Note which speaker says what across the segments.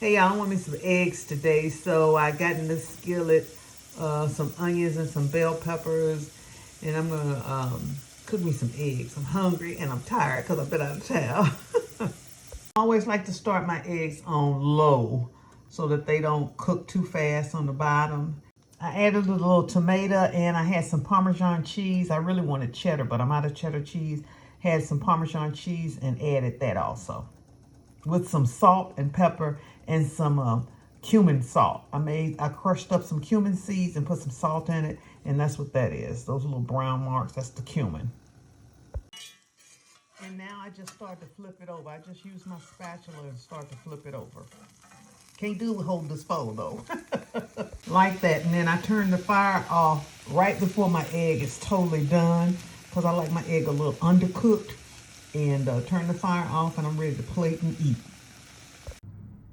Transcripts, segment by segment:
Speaker 1: Hey y'all, I want me some eggs today. So I got in the skillet some onions and some bell peppers, and I'm gonna cook me some eggs. I'm hungry and I'm tired because I've been out of town. I always like to start my eggs on low so that they don't cook too fast on the bottom. I added a little tomato and I had some Parmesan cheese. I really wanted cheddar, but I'm out of cheddar cheese. Had some Parmesan cheese and added that also, with some salt and pepper and some cumin salt. I crushed up some cumin seeds and put some salt in it, and that's what that is. Those little brown marks, that's the cumin. And now I just start to flip it over. I just use my spatula and start to flip it over. Can't do hold this fold though. Like that, and then I turn the fire off right before my egg is totally done, because I like my egg a little undercooked. And turn the fire off, and I'm ready to plate and eat.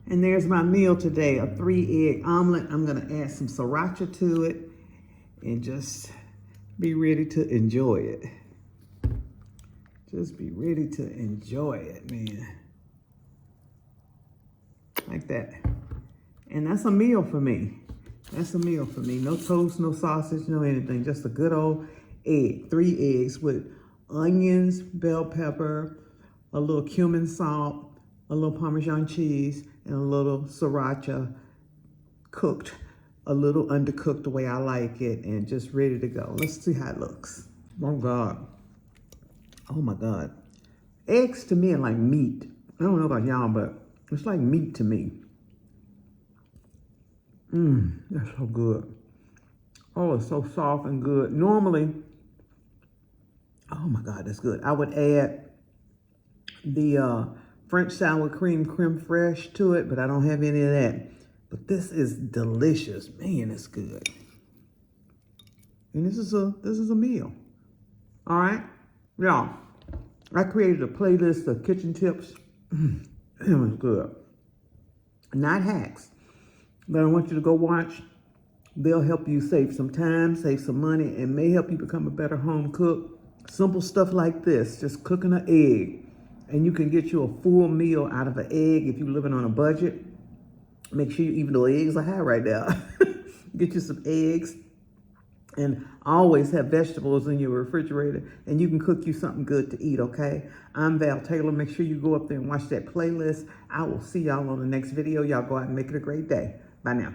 Speaker 1: And there's my meal today, a 3-egg omelet. I'm gonna add some sriracha to it and just be ready to enjoy it. Just be ready to enjoy it, man. Like that. And that's a meal for me. That's a meal for me. No toast, no sausage, no anything. Just a good old egg. 3 eggs with onions, bell pepper, a little cumin salt, a little Parmesan cheese, and a little sriracha, cooked, a little undercooked the way I like it, and just ready to go. Let's see how it looks. Oh God. Oh my God. Eggs to me are like meat. I don't know about y'all, but it's like meat to me. That's so good. Oh, it's so soft and good. Normally, oh my God, that's good. I would add the French sour cream creme fraiche to it, but I don't have any of that. But this is delicious. Man, it's good. And this is a meal. All right? Y'all, I created a playlist of kitchen tips. It was good. Not hacks, but I want you to go watch. They'll help you save some time, save some money, and may help you become a better home cook. Simple stuff like this, just cooking an egg. And you can get you a full meal out of an egg if you're living on a budget. Make sure, even though eggs are high right now, get you some eggs. And always have vegetables in your refrigerator, and you can cook you something good to eat, okay? I'm Val Taylor. Make sure you go up there and watch that playlist. I will see y'all on the next video. Y'all go out and make it a great day. Bye now.